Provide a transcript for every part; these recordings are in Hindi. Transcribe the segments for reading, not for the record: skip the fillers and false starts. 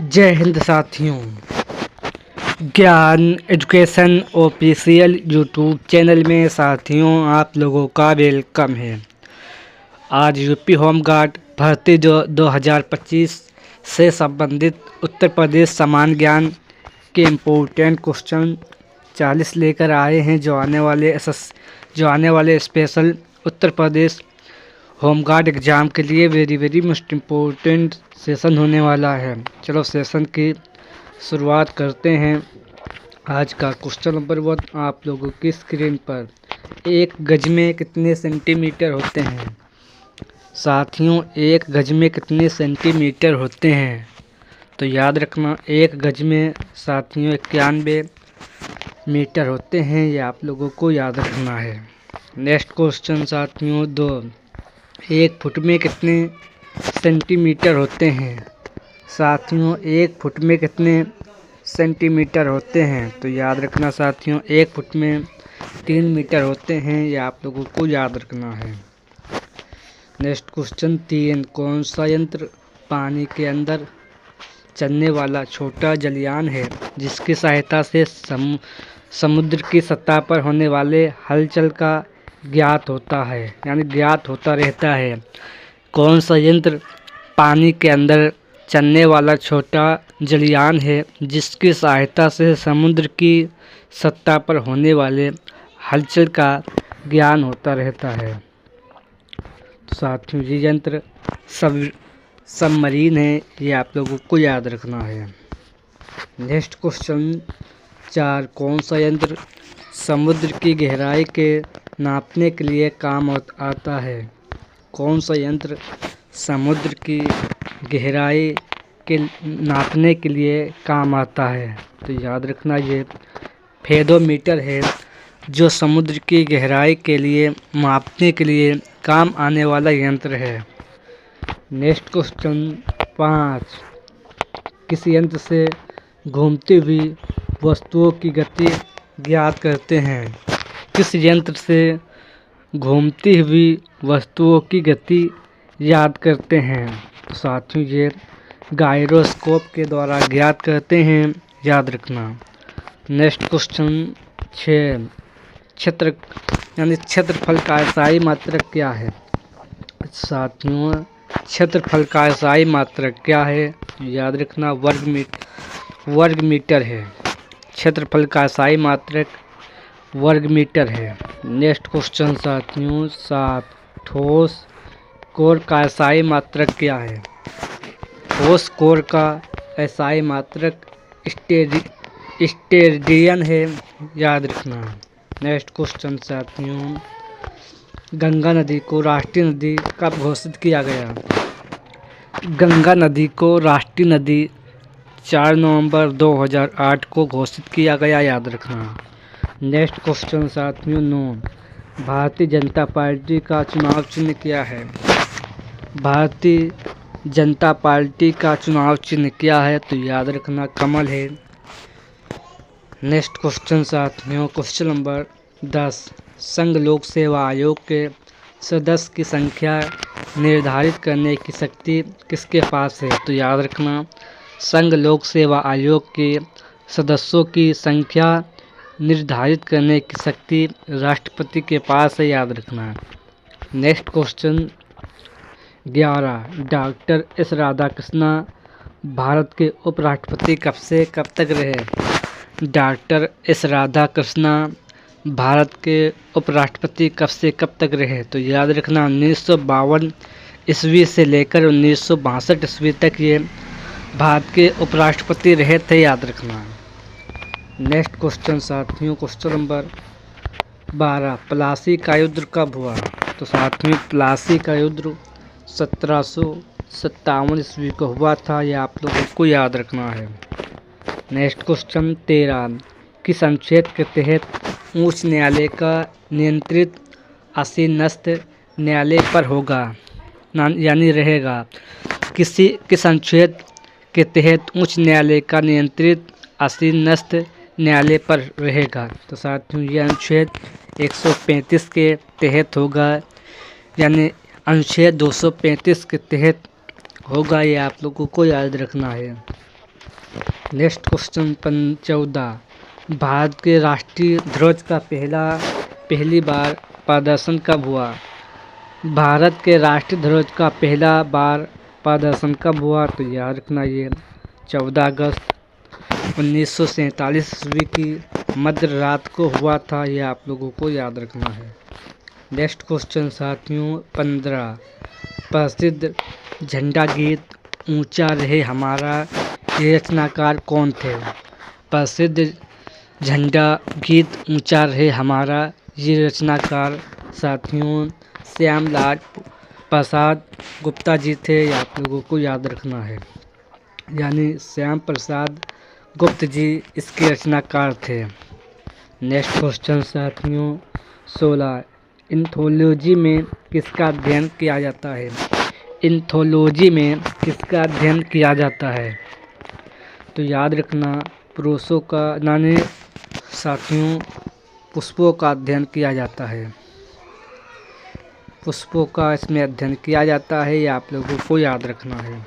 जय हिंद साथियों। ज्ञान एजुकेशन ऑफिशियल यूट्यूब चैनल में साथियों आप लोगों का वेलकम है। आज यूपी होमगार्ड भर्ती जो 2025 से संबंधित उत्तर प्रदेश समान ज्ञान के इम्पोर्टेंट क्वेश्चन 40 लेकर आए हैं जो आने वाले special Uttar Pradesh home guard exam के लिए वेरी मोस्ट इम्पोर्टेंट सेशन होने वाला है। चलो सेशन की शुरुआत करते हैं। आज का क्वेश्चन नंबर 1 आप लोगों की स्क्रीन पर, एक गज में कितने सेंटीमीटर होते हैं? साथियों, एक गज में कितने सेंटीमीटर होते हैं? तो याद रखना, एक गज में साथियों 91 मीटर होते हैं। ये आप लोगों को याद रखना है। नेक्स्ट क्वेश्चन साथियों 2, एक फुट में कितने सेंटीमीटर होते हैं? साथियों, एक फुट में कितने सेंटीमीटर होते हैं? तो याद रखना साथियों, एक फुट में 3 मीटर होते हैं। ये आप लोगों को याद रखना है। नेक्स्ट क्वेश्चन 3, कौन सा यंत्र पानी के अंदर चलने वाला छोटा जलयान है जिसकी सहायता से समुद्र की सतह पर होने वाले हलचल का ज्ञात होता है, यानी ज्ञात होता रहता है? कौन सा यंत्र पानी के अंदर चलने वाला छोटा जलयान है जिसकी सहायता से समुद्र की सतह पर होने वाले हलचल का ज्ञान होता रहता है? तो साथियों, ये यंत्र सबमरीन है। ये आप लोगों को याद रखना है। नेक्स्ट क्वेश्चन 4, कौन सा यंत्र समुद्र की गहराई के नापने के लिए काम आता है? कौन सा यंत्र समुद्र की गहराई के नापने के लिए काम आता है? तो याद रखना, ये फेदोमीटर है जो समुद्र की गहराई के लिए मापने के लिए काम आने वाला यंत्र है। नेक्स्ट क्वेश्चन 5, किस यंत्र से घूमती हुई वस्तुओं की गति ज्ञात करते हैं? किस यंत्र से घूमती हुई वस्तुओं की गति याद करते हैं? तो साथियों, ये गायरोस्कोप के द्वारा ज्ञात करते हैं। याद रखना। नेक्स्ट क्वेश्चन 6, क्षेत्रफल का एसआई मात्रक क्या है? साथियों, क्षेत्रफल का एसआई मात्रक क्या है? याद रखना, वर्ग मीटर है। क्षेत्रफल का एसआई मात्रक वर्ग मीटर है। नेक्स्ट क्वेश्चन साथियों 7, ठोस कोर का एसआई मात्रक क्या है? ठोस कोर का एसआई मात्रक स्टेरेडियन है। याद रखना। नेक्स्ट क्वेश्चन साथियों, गंगा नदी को राष्ट्रीय नदी कब घोषित किया गया? गंगा नदी को राष्ट्रीय नदी 4 नवंबर 2008 को घोषित किया गया। याद रखना। नेक्स्ट क्वेश्चन साथियों 9, भारतीय जनता पार्टी का चुनाव चिन्ह क्या है? भारतीय जनता पार्टी का चुनाव चिन्ह क्या है? तो याद रखना, कमल है। नेक्स्ट क्वेश्चन साथियों, क्वेश्चन नंबर 10, संघ लोक सेवा आयोग के सदस्य की संख्या निर्धारित करने की शक्ति किसके पास है? तो याद रखना, संघ लोक सेवा आयोग के सदस्यों की संख्या निर्धारित करने की शक्ति राष्ट्रपति के पास है। याद रखना। Next question 11, doctor S Radhakrishna Bharat के उपराष्ट्रपति कब से कब तक रहे? डॉक्टर एस राधाकृष्णा भारत के उपराष्ट्रपति कब से कब तक रहे? तो याद रखना, 1952 ईस्वी से लेकर 1962 ईस्वी तक ये भारत के उपराष्ट्रपति रहे थे। याद रखना। नेक्स्ट क्वेश्चन साथियों, क्वेश्चन नंबर 12, प्लासी का युद्ध कब हुआ? तो साथियों, प्लासी का युद्ध 1757 ईस्वी को हुआ था। यह आप लोगों को याद रखना है। नेक्स्ट क्वेश्चन 13, किस अनुच्छेद के तहत उच्च न्यायालय का नियंत्रित अधीनस्थ न्यायालय पर होगा यानी रहेगा? किस अनुच्छेद के तहत उच्च न्यायालय का नियंत्रित अधीनस्थ न्यायालय पर रहेगा? तो साथियों, यह अनुच्छेद 135 के तहत होगा, यानी अनुच्छेद 235 के तहत होगा। ये आप लोगों को याद रखना है। Next question 14। भारत के राष्ट्रीय ध्वज का पहली बार प्रदर्शन कब हुआ? भारत के राष्ट्रीय ध्वज का पहला बार प्रदर्शन कब हुआ? तो याद रखना ये 14 अगस्त 1947 ईस्वी की मध्य रात को हुआ था। यह आप लोगों को याद रखना है। नेक्स्ट क्वेश्चन साथियों 15। प्रसिद्ध झंडा गीत ऊंचा रहे हमारा ये रचनाकार कौन थे? प्रसिद्ध झंडा गीत ऊंचा रहे हमारा ये रचनाकार साथियों श्यामलाल प्रसाद गुप्ता जी थे। ये आप लोगों को याद रखना है, यानी श्याम प्रसाद गुप्त जी इसके रचनाकार थे। नेक्स्ट क्वेश्चन साथियों 16। इथोलॉजी में किसका अध्ययन किया जाता है? इथोलॉजी में किसका अध्ययन किया जाता है? तो याद रखना पुरुषों का यानी साथियों पुष्पों का अध्ययन किया जाता है। पुष्पों का इसमें अध्ययन किया जाता है, ये आप लोगों को याद रखना है।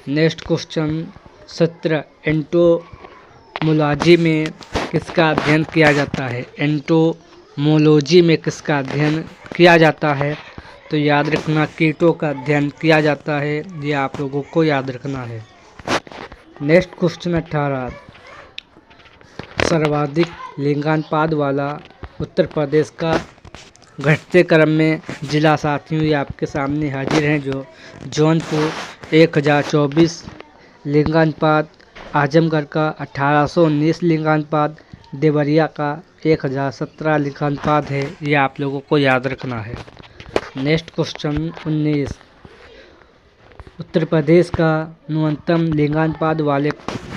Next question 17। एंटोमोलॉजी में किसका अध्ययन किया जाता है? एंटोमोलॉजी में किसका अध्ययन किया जाता है? तो याद रखना कीटों का अध्ययन किया जाता है, ये आप लोगों को याद रखना है। Next question 18। सर्वाधिक लिंगानुपात वाला उत्तर प्रदेश का घटते क्रम में जिला साथियों ये आपके सामने हाजिर हैं, जो जौनपुर 1024 लिंगानुपात, आजमगढ़ का 1819 लिंगानुपात, देवरिया का 1017 लिंगानुपात है। ये आप लोगों को याद रखना है। Next question 19। उत्तर प्रदेश का न्यूनतम लिंगानुपात वाले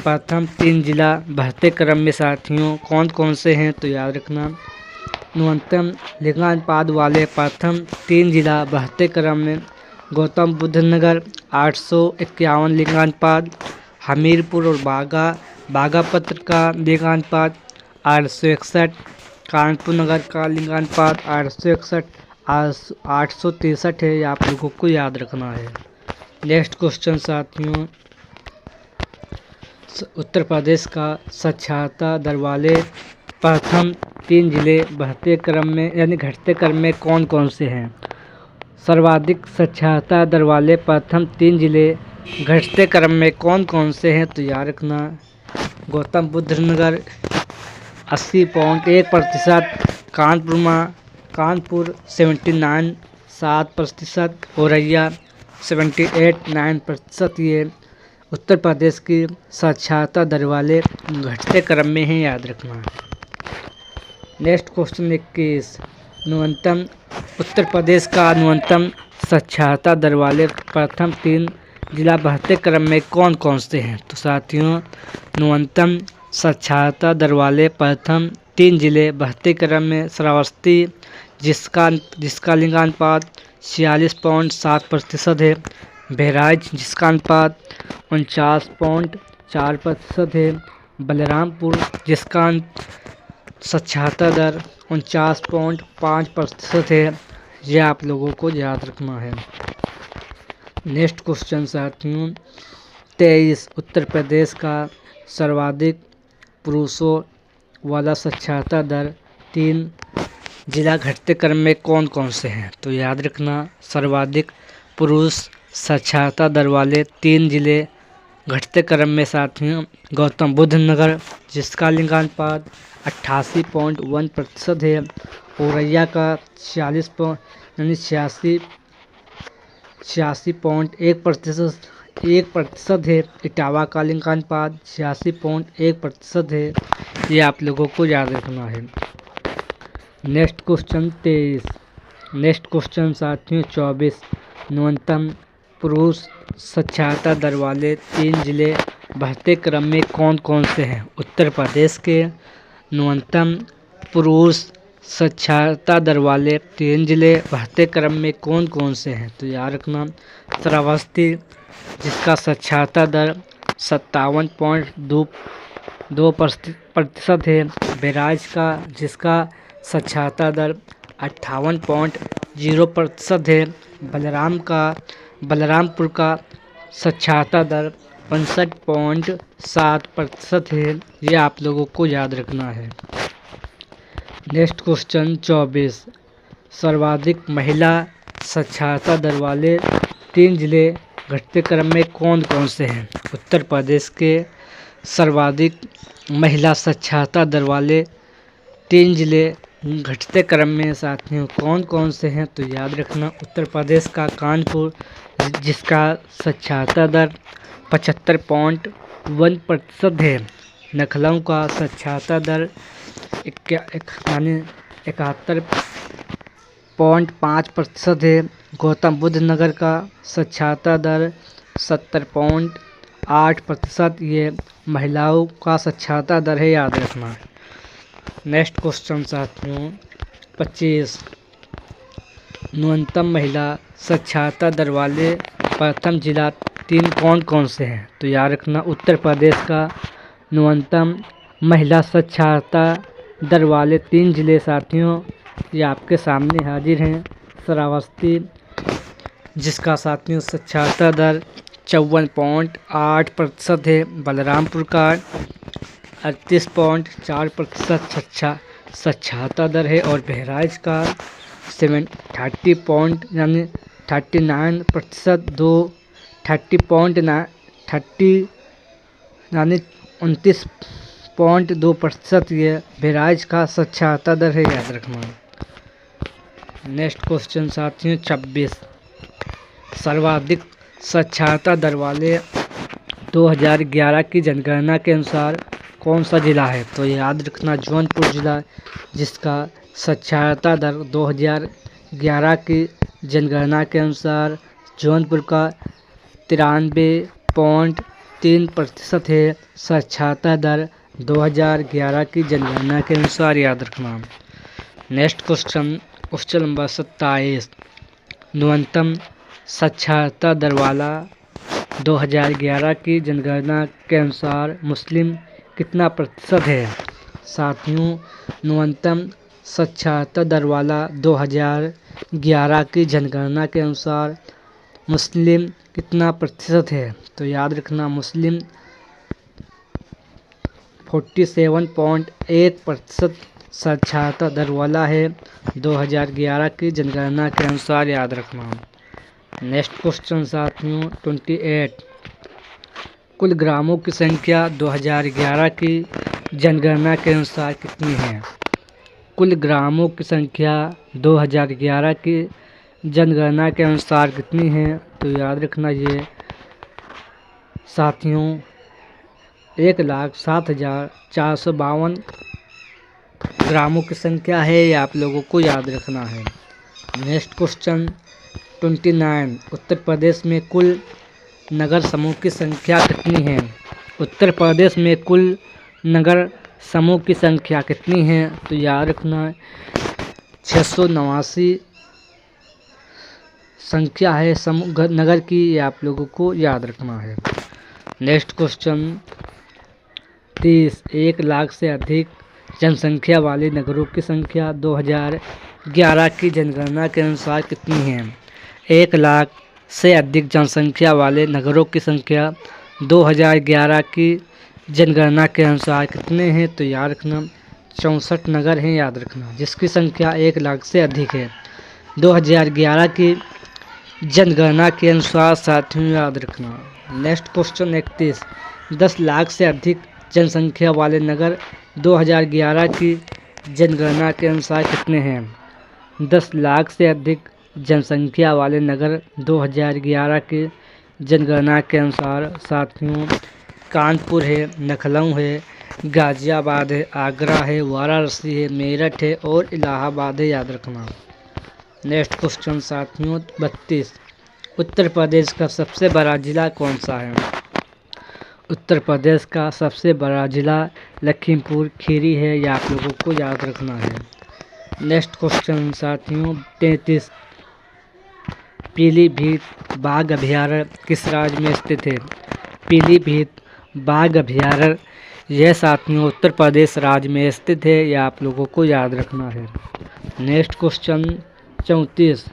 प्रथम 3 जिला बढ़ते क्रम में साथियों कौन कौन से हैं? तो याद रखना न्यूनतम लिंगानुपात वाले प्रथम 3 जिला बढ़ते क्रम में गौतम बुद्ध नगर 851 लिंगानुपात, हमीरपुर और बागापत्र का लिंगानुपात 861, कानपुर नगर का लिंगानुपात 861, 863 है। ये आप लोगों को याद रखना है। नेक्स्ट क्वेश्चन साथियों उत्तर प्रदेश का साक्षरता दर वाले प्रथम 3 जिले बढ़ते क्रम में यानी घटते क्रम में कौन कौन से हैं? सर्वाधिक साक्षरता दर वाले प्रथम 3 जिले घटते क्रम में कौन कौन से हैं? तो याद रखना गौतम बुद्ध नगर 80.1%, कानपुर 79.7%, औरैया 78.9%। ये उत्तर प्रदेश की साक्षरता दर वाले घटते क्रम में है, याद रखना। Next question 21। न्यूनतम उत्तर प्रदेश का न्यूनतम साक्षरता दर वाले प्रथम 3 जिला बढ़ते क्रम में कौन कौन से हैं? तो साथियों न्यूनतम साक्षरता दर वाले प्रथम 3 जिले बढ़ते क्रम में श्रावस्ती जिसका लिंगानुपात 46.7% है, बहराइच जिसका अनुपात 49.4% है, बलरामपुर जिसका साक्षरता दर 49.5% है। यह आप लोगों को याद रखना है। नेक्स्ट क्वेश्चन साथियों 23। उत्तर प्रदेश का सर्वाधिक पुरुषों वाला साक्षरता दर 3 जिला घटते क्रम में कौन कौन से हैं? तो याद रखना सर्वाधिक पुरुष साक्षरता दर वाले 3 जिले घटते क्रम में साथियों गौतम बुद्ध नगर जिसका लिंगानुपात 88.1% है, औरैया का 86.1% है, इटावा का लिंगानुपात 86.1% है। ये आप लोगों को याद रखना है। Next question 23। नेक्स्ट क्वेश्चन साथियों 24। न्यूनतम पुरुष साक्षरता दर वाले 3 जिले बढ़ते क्रम में कौन कौन से हैं? उत्तर प्रदेश के न्यूनतम पुरुष साक्षरता दर वाले 3 जिले बढ़ते क्रम में कौन कौन से हैं? तो याद रखना श्रावस्ती जिसका साक्षरता दर 57.2% है, बहराइच का जिसका साक्षरता दर 58.0% है, बलरामपुर का साक्षरता दर 65.7% है। ये आप लोगों को याद रखना है। नेक्स्ट क्वेश्चन 24, सर्वाधिक महिला साक्षरता दर वाले 3 जिले घटते क्रम में कौन कौन से हैं? उत्तर प्रदेश के सर्वाधिक महिला साक्षरता दर वाले 3 जिले घटते क्रम में साथियों कौन कौन से हैं? तो याद रखना, उत्तर प्रदेश का कानपुर, जिसका साक्षरता दर 75.1% है। लखनऊ का साक्षरता दर 71.5% है। गौतम बुद्ध नगर का साक्षरता दर 70.8%। ये महिलाओं का साक्षरता दर है, याद रखना। नेक्स्ट क्वेश्चन साथियों 25, न्यूनतम महिला साक्षरता दर वाले प्रथम जिला 3 कौन कौन से हैं? तो याद रखना, उत्तर प्रदेश का न्यूनतम महिला साक्षरता दर वाले 3 जिले साथियों ये आपके सामने हाजिर हैं। श्रावस्ती, जिसका साथियों साक्षरता दर 54.8% है। बलरामपुर का 38.4% साक्षरता दर है और बहराइच का 29.2% ये बहराइच का साक्षरता दर है, याद रखना। नेक्स्ट क्वेश्चन साथियों 26, सर्वाधिक साक्षरता दर वाले 2011 की जनगणना के अनुसार कौन सा जिला है? तो याद रखना, जौनपुर जिला, जिसका साक्षरता दर 2011 की जनगणना के अनुसार जौनपुर का 93.3% है। साक्षरता दर 2011 की जनगणना के अनुसार, याद रखना। नेक्स्ट क्वेश्चन नंबर 27, न्यूनतम साक्षरता दर वाला 2011 की जनगणना के अनुसार मुस्लिम कितना प्रतिशत है? साथियों, न्यूनतम साक्षरता दर वाला 2011 की जनगणना के अनुसार मुस्लिम कितना प्रतिशत है? तो याद रखना, मुस्लिम 47.1% साक्षरता दर वाला है 2011 की जनगणना के अनुसार, याद रखना। नेक्स्ट क्वेश्चन साथियों 28, कुल ग्रामों की संख्या 2011 की जनगणना के अनुसार कितनी है? कुल ग्रामों की संख्या 2011 की जनगणना के अनुसार कितनी है? तो याद रखना, ये साथियों 1,07,452 ग्रामों की संख्या है, ये आप लोगों को याद रखना है। नेक्स्ट क्वेश्चन 29, उत्तर प्रदेश में कुल नगर समूह की संख्या कितनी है? उत्तर प्रदेश में कुल नगर समूह की संख्या कितनी है? तो याद रखना 689 संख्या है समूह नगर की, ये आप लोगों को याद रखना है। नेक्स्ट क्वेश्चन 30, 1 लाख से अधिक जनसंख्या वाले नगरों की संख्या 2011 की जनगणना के अनुसार कितनी है? 1 लाख से अधिक जनसंख्या वाले नगरों की संख्या 2011 की जनगणना के अनुसार कितने हैं? तो याद रखना 64 नगर हैं, याद रखना, जिसकी संख्या 1 लाख से अधिक है 2011 की जनगणना के अनुसार साथियों, याद रखना। नेक्स्ट क्वेश्चन 31, 10 लाख से अधिक जनसंख्या वाले नगर 2011 की जनगणना के अनुसार कितने हैं? 10 लाख से अधिक जनसंख्या वाले नगर 2011 की जनगणना के अनुसार साथियों कानपुर है, लखनऊ है, गाज़ियाबाद है, आगरा है, वाराणसी है, मेरठ है और इलाहाबाद है, याद रखना। नेक्स्ट क्वेश्चन साथियों 32, उत्तर प्रदेश का सबसे बड़ा जिला कौन सा है? उत्तर प्रदेश का सबसे बड़ा जिला लखीमपुर खीरी है, यह आप लोगों को याद रखना है। नेक्स्ट क्वेश्चन साथियों 33, पीलीभीत बाघ अभयारण्य किस राज्य में स्थित है? पीलीभीत बाघ अभयारण्य यह साथियों उत्तर प्रदेश राज्य में स्थित है, यह आप लोगों को याद रखना है। नेक्स्ट क्वेश्चन 34,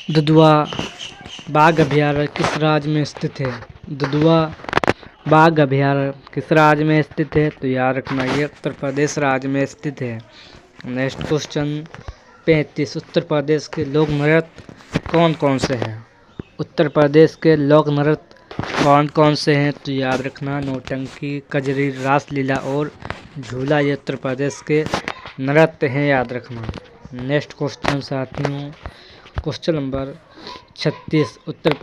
दुधवा बाघ अभयारण्य किस राज्य में स्थित है? दुधवा बाघ अभयारण्य किस राज्य में स्थित है? तो याद रखना ये उत्तर प्रदेश राज्य में स्थित है। Next question 35। उत्तर प्रदेश के लोक नृत्य कौन कौन से हैं? उत्तर प्रदेश के लोक नृत्य कौन कौन से हैं? तो याद रखना नौटंकी, कजरी, रासलीला और झूला ये उत्तर प्रदेश के नृत्य हैं, याद रखना। नेक्स्ट क्वेश्चन साथियों, क्वेश्चन नंबर 36। उत्तर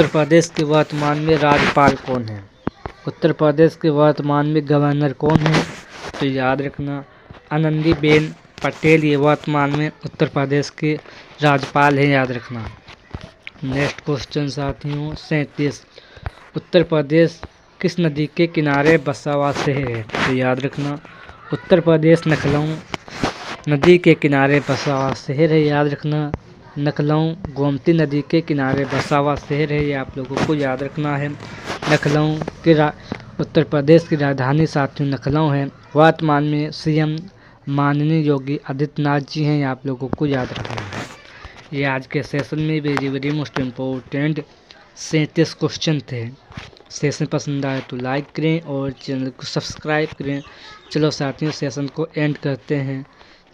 प्रदेश के वर्तमान में राज्यपाल कौन है? उत्तर प्रदेश के वर्तमान में गवर्नर कौन है? तो याद रखना आनंदीबेन पटेल ये वर्तमान में उत्तर प्रदेश के राज्यपाल हैं, याद रखना। नेक्स्ट क्वेश्चन साथियों 37। उत्तर प्रदेश किस नदी के किनारे बसा हुआ शहर है? तो याद रखना उत्तर प्रदेश नखलऊ नदी के किनारे बसा हुआ शहर है, याद रखना। नखलऊ गोमती नदी के किनारे बसा हुआ शहर है, ये आप लोगों को याद रखना है। नखलऊ के उत्तर प्रदेश की राजधानी साथियों लखनऊ है। वर्तमान में सीएम माननीय योगी आदित्यनाथ जी हैं, आप लोगों को याद रखना है। ये आज के सेशन में वेरी मोस्ट इम्पोर्टेंट 37 क्वेश्चन थे। सेशन पसंद आए तो लाइक करें और चैनल को सब्सक्राइब करें। चलो साथियों सेशन को एंड करते हैं।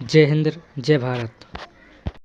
जय हिंद, जय भारत।